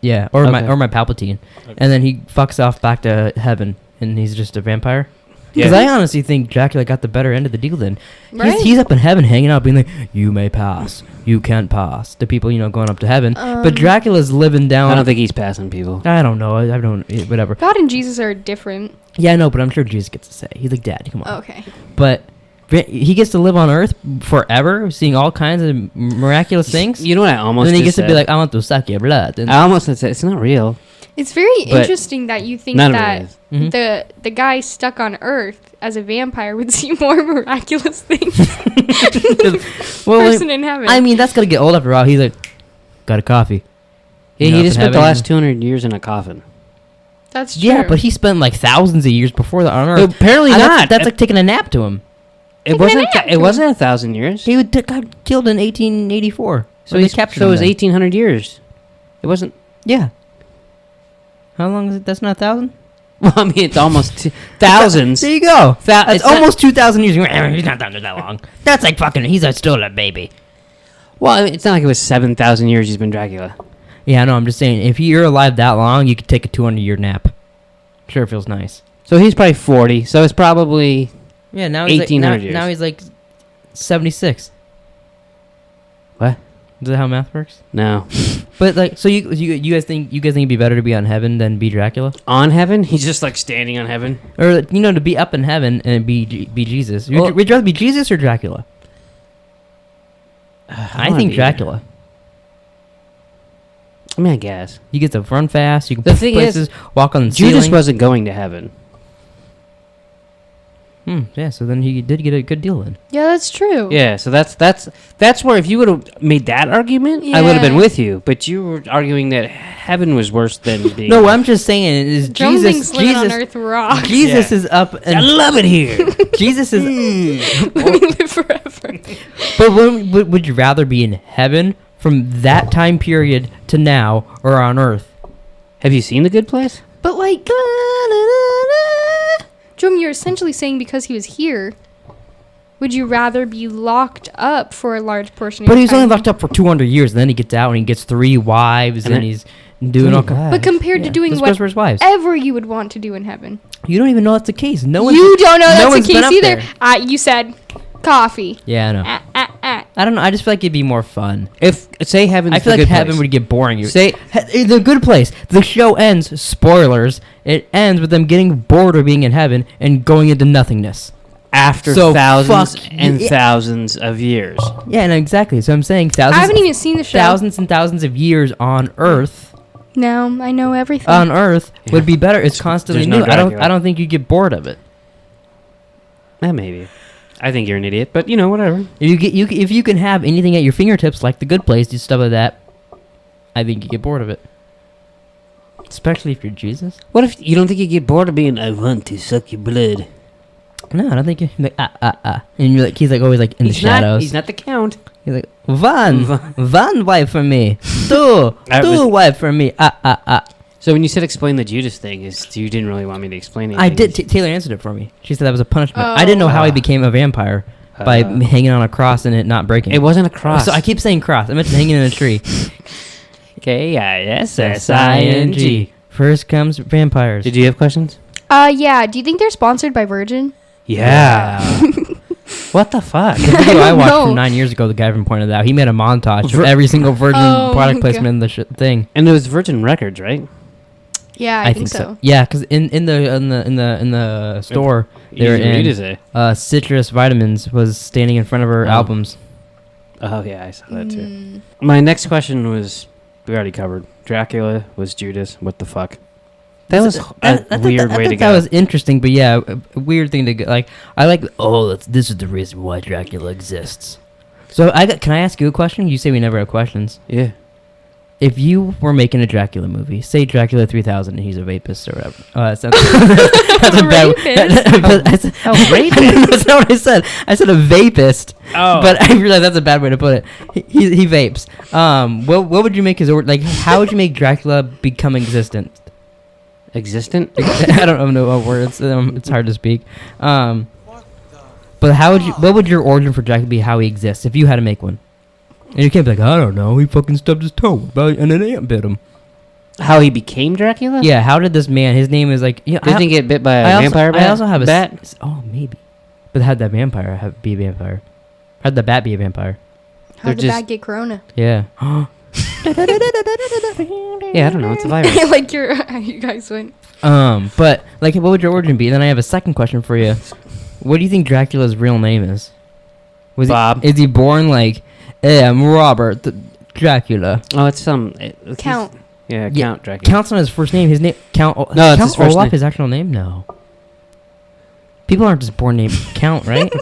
Yeah, or my Palpatine, and then he fucks off back to heaven, and he's just a vampire. Because I honestly think Dracula got the better end of the deal. Then he's up in heaven, hanging out, being like, "You may pass, you can't pass." The people, going up to heaven, but Dracula's living down. I don't think he's passing people. I don't know. I don't. Whatever. God and Jesus are different. Yeah, I know, but I'm sure Jesus gets to say. He's like, "Dad, come on." Okay. But he gets to live on Earth forever, seeing all kinds of miraculous things. You know what I almost? And then he gets to be like, "I want to suck your blood." And I almost said it's not real. It's very interesting that you think that the guy stuck on Earth as a vampire would see more miraculous things than the person in heaven. I mean, that's gonna get old after a while. He's like, "Got a coffee." Yeah, he just spent the last 200 years in a coffin. That's true. Yeah, but he spent like thousands of years before that on Earth. Apparently not. That's like taking a nap to him. It wasn't 1,000 years. He got killed in 1884. So he captured. So it was 1,800 years. It wasn't. Yeah. How long is it? That's not 1,000. Well, I mean, it's almost thousands. There you go. It's almost 2,000 years. He's not done that long. That's like fucking. He's still a baby. Well, it's not like it was 7,000 years he's been Dracula. Yeah, I know. I'm just saying, if you're alive that long, you could take a 200-year nap. Sure, it feels nice. So he's probably 40. So it's probably. Yeah, now he's 1,800 years. Now he's like 76. What? Is that how math works? No. But like, so you guys think it'd be better to be on heaven than be Dracula? On heaven? He's just like standing on heaven, or to be up in heaven and be Jesus. Would you rather be Jesus or Dracula? I think Dracula. I mean, I guess you get to run fast. You can the thing places, walk on the Judas ceiling. wasn't going to heaven. Yeah, so then he did get a good deal then. Yeah, that's true. Yeah, so that's where if you would have made that argument, I would have been with you. But you were arguing that heaven was worse than being. No, what I'm just saying is Jesus on Earth rocks. Jesus is up. And I love it here. Jesus is. We live forever. But would you rather be in heaven from that time period to now, or on Earth? Have you seen The Good Place? But like. Jerome, you're essentially saying because he was here, would you rather be locked up for a large portion of But your he's time? only locked up for 200 years, and then he gets out and he gets 3 wives, and he's doing all kinds. But compared to doing whatever you would want to do in heaven. You don't even know that's the case. You don't know that's the case either. You said coffee. Yeah, I know. I don't know. I just feel like it'd be more fun. If say heaven, I feel like heaven would get boring. Say The Good Place. The show ends. Spoilers. It ends with them getting bored of being in heaven and going into nothingness after thousands and thousands of years. Yeah, and exactly. So I'm saying thousands. I haven't even seen the show. Thousands and thousands of years on Earth. No, I know everything. On Earth would be better. It's constantly new. No I don't think you get bored of it. Maybe. I think you're an idiot, but whatever. If you can have anything at your fingertips, like The Good Place, do stuff like that, I think you get bored of it. Especially if you're Jesus. What if you don't think you get bored of being? I want to suck your blood. No, I don't think you're like and you're like he's like always like in the shadows. He's not the Count. He's like, one wife for me, two wife for me. So when you said explain the Judas thing, you didn't really want me to explain it. I did. Taylor answered it for me. She said that was a punishment. I didn't know how he became a vampire by hanging on a cross and it not breaking. It wasn't a cross. So I keep saying cross. I meant hanging in a tree. K-I-S-S-I-N-G. First comes vampires. Did you have questions? Yeah. Do you think they're sponsored by Virgin? Yeah. What the fuck? The video I watched from 9 years ago, the guy from pointed out. He made a montage of every single Virgin product placement in the thing. And it was Virgin Records, right? Yeah, I think so. Yeah, because in the store they were in citrus vitamins was standing in front of her albums. Oh yeah, I saw that too. My next question was we already covered. Dracula was Judas. What the fuck? That was a weird way to go. That was interesting, but yeah, a weird thing to go. Like I like. This is the reason why Dracula exists. So can I ask you a question? You say we never have questions. Yeah. If you were making a Dracula movie, say Dracula 3000 and he's a rapist or whatever. That's a bad rapist? That's not what I said. I said a vapist. Oh. But I realize that's a bad way to put it. He vapes. What would you make his order? Like, how would you make Dracula become existent? Existent? I don't know what words. It's hard to speak. But what would your origin for Dracula be? How he exists? If you had to make one. And you can't be like, I don't know, he fucking stubbed his toe, and an ant bit him. How he became Dracula? Yeah, how did this man, his name is like... Didn't he get bit by a vampire bat? I also have a bat? Oh, maybe. But how'd that vampire be a vampire? How'd the bat be a vampire? How'd the bat get corona? Yeah. Yeah, I don't know, it's a virus. Like you guys went. But, like, what would your origin be? Then I have a second question for you. What do you think Dracula's real name is? Bob. Is he born like... Hey, I'm Robert Dracula. Oh, it's Count. Yeah, Count Dracula. Count's not his first name. His name Count. No, it's Count his first Olaf name. His actual name? No. People aren't just born named Count, right?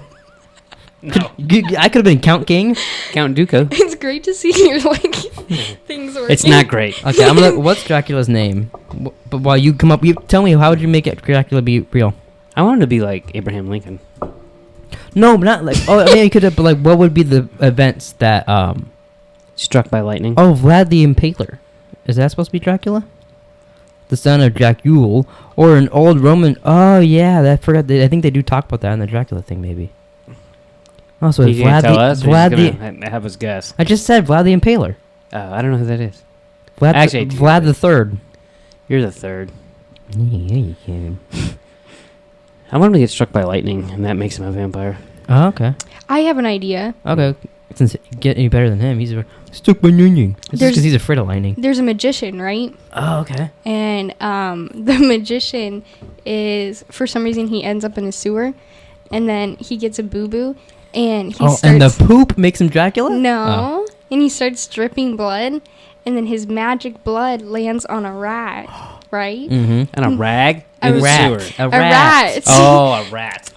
No. I could have been Count King. Count Dooku. It's great to see your things working. It's not great. Okay, I'm gonna. What's Dracula's name? But while you come up, you tell me how would you make it Dracula be real? I want him to be like Abraham Lincoln. No, but not like. Oh, I mean, you could have. But like, what would be the events that struck by lightning? Oh, Vlad the Impaler. Is that supposed to be Dracula? The son of Dracul, or an old Roman. Oh yeah, I forgot. I think they do talk about that in the Dracula thing, maybe. Oh, so He's Vlad tell the us, Vlad or the. Have us guess. I just said Vlad the Impaler. I don't know who that is. Vlad Vlad the Third. You're the third. Yeah, you can. I want him to get struck by lightning, and that makes him a vampire. Oh, okay. I have an idea. Okay. Since get any better than him, he's stuck by lightning. It's just because he's afraid of lightning. There's a magician, right? Oh, okay. And the magician is, for some reason, he ends up in a sewer, and then he gets a boo-boo, and he starts... and the poop makes him Dracula? No. And he starts dripping blood, and then his magic blood lands on a rat, right? Mm-hmm. And a rag? A rat. A rat. Oh, a rat.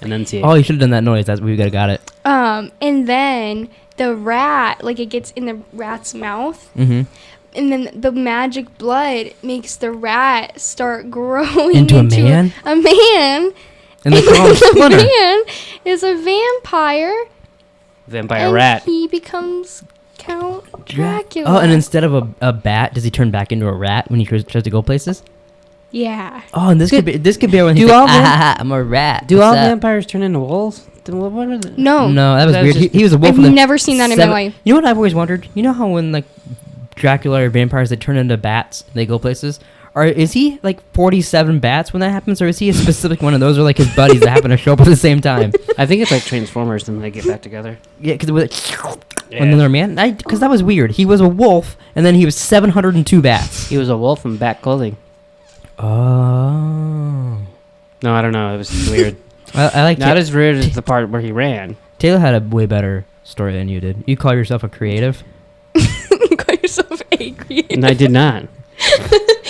Enunciate. Oh, you should have done that noise. That's we got it. And then the rat, like, it gets in the rat's mouth. Mm-hmm. And then the magic blood makes the rat start growing into a man. A man. And the man is a vampire. Vampire rat. He becomes Count Dracula. Oh, and instead of a bat, does he turn back into a rat when he tries to go places? Yeah. Oh, and this could be when he's like, I'm a rat. Do all vampires turn into wolves? What are they? No. No, that was weird. He was a wolf. I've never seen that in my life. You know what I've always wondered? You know how when like Dracula or vampires they turn into bats and they go places? Or is he like 47 bats when that happens, or is he a specific one of those, or like his buddies that happen to show up at the same time? I think it's like Transformers, and they get back together. Yeah, because and then they're a man. Because that was weird. He was a wolf, and then he was 702 bats. He was a wolf in bat clothing. Oh. No, I don't know. It was weird. I like not as weird as the part where he ran. Taylor had a way better story than you did. You call yourself a creative? You call yourself a creative? And I did not.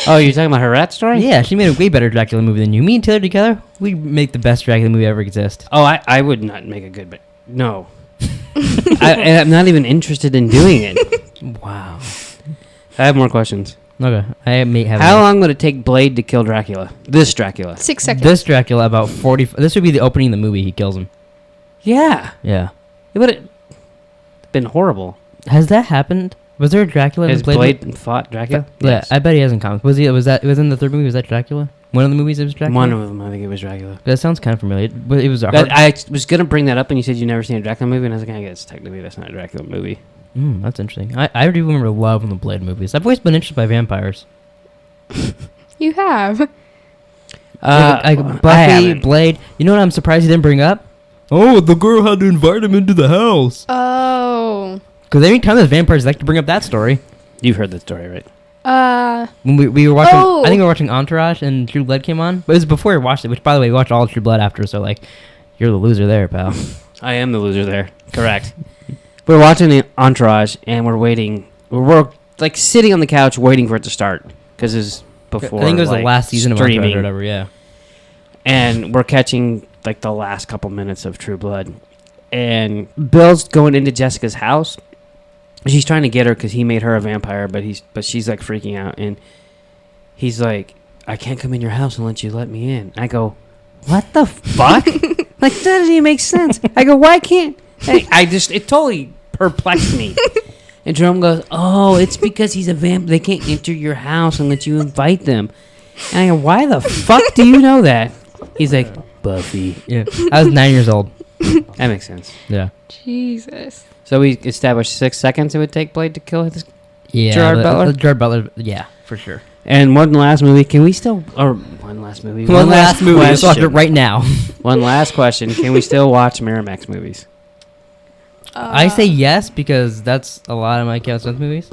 Oh, you're talking about her rat story? Yeah, she made a way better Dracula movie than you. Me and Taylor together, we make the best Dracula movie ever exist. Oh, I would not make a good, but no. I'm not even interested in doing it. Wow. I have more questions. Okay, I may have. How long would it take Blade to kill Dracula? This Dracula. 6 seconds. This Dracula about 40. This would be the opening of the movie. He kills him. Yeah. Yeah. It would. been horrible. Has that happened? Was there a Dracula in Has the Blade fought Dracula? Yeah, I bet he has in comics. Was in the third movie? Was that Dracula? One of the movies it was Dracula? One of them, I think it was Dracula. That sounds kind of familiar. It was I was going to bring that up, and you said you've never seen a Dracula movie, and I was like, I guess technically that's not a Dracula movie. That's interesting. I do remember loving the Blade movies. I've always been interested by vampires. You have. Buffy, Blade. You know what I'm surprised you didn't bring up? Oh, the girl had to invite him into the house. Oh. Because every time there's vampires, I like to bring up that story. You've heard that story, right? When we were watching, I think we were watching Entourage and True Blood came on. But it was before we watched it, which, by the way, we watched all True Blood after, so, like, you're the loser there, pal. I am the loser there. Correct. We're watching the Entourage, and we're waiting. We're, like, sitting on the couch waiting for it to start. Because it's before, I think it was like, the last season streaming. of Entourage or whatever, yeah. And we're catching, like, the last couple minutes of True Blood. And Bill's going into Jessica's house. She's trying to get her because he made her a vampire, but she's like freaking out, and he's like, "I can't come in your house unless you let me in." I go, "What the fuck? Like, that doesn't even make sense." I go, "Why can't?" It totally perplexed me. And Jerome goes, "Oh, it's because he's a vamp. They can't enter your house unless you invite them." And I go, "Why the fuck do you know that?" He's like, "Buffy." Yeah, I was 9 years old. That makes sense. Yeah. Jesus. So we established 6 seconds it would take Blade to kill this. Yeah, Gerard Butler? Gerard Butler, yeah, for sure. And one last movie. Can we still... Or one last movie. One last movie. Let's watch it right now. One last question. Can we still watch Miramax movies? I say yes because that's a lot of my Kevin Smith movies.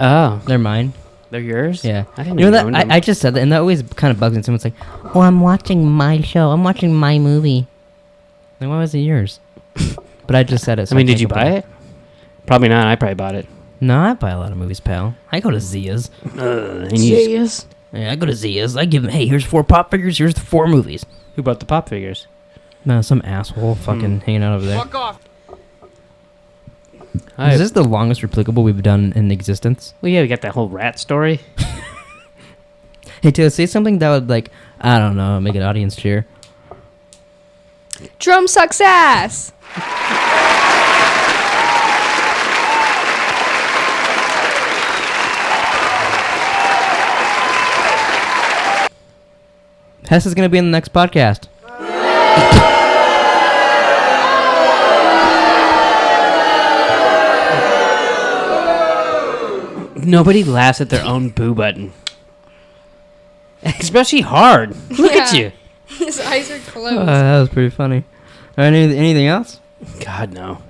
Oh. They're mine. They're yours? Yeah. I didn't know even that? I just said that, and that always kind of bugs me. Someone's like, "Oh, I'm watching my show. I'm watching my movie." Like, why was it yours? But I just said it. So I mean, did you buy it? Probably not. I probably bought it. No, I buy a lot of movies, pal. I go to Zia's. Zia's? Yeah, I go to Zia's. I give them, hey, here's 4 pop figures. Here's the 4 movies. Who bought the pop figures? No, some asshole fucking hanging out over there. Fuck off. Is this the longest replicable we've done in existence? Well, yeah, we got that whole rat story. Hey, Taylor, say something that would, like, I don't know, make an audience cheer. Drum sucks ass. Hess is going to be in the next podcast. Nobody laughs at their own boo button. Especially hard. Look at you. His eyes are closed. That was pretty funny. Anything else? God, no.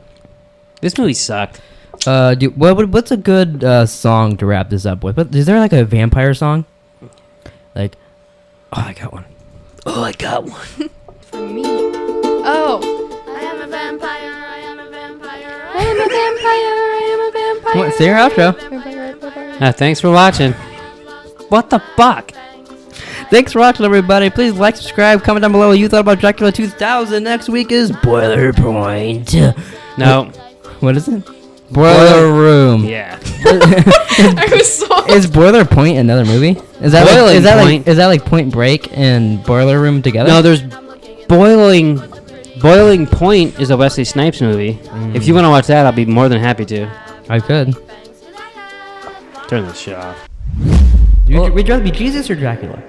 This movie sucked. What's a good song to wrap this up with? Is there like a vampire song? Like, oh, I got one. Oh, I got one. For me. Oh. I am a vampire, I am a vampire, I am a vampire, I am a vampire. Come on, say your outro. Thanks for watching. What the fuck? Thanks for watching, everybody. Please like, subscribe, comment down below what you thought about Dracula 2000. Next week is Boiler Point. No. What is it? Boiler Room. Yeah. I was so... Is Boiler Point another movie? Is that like Point Break and Boiler Room together? No, there's Boiling Point is a Wesley Snipes movie. If you want to watch that, I'll be more than happy to. I could. Turn this shit off. Would you rather be Jesus or Dracula?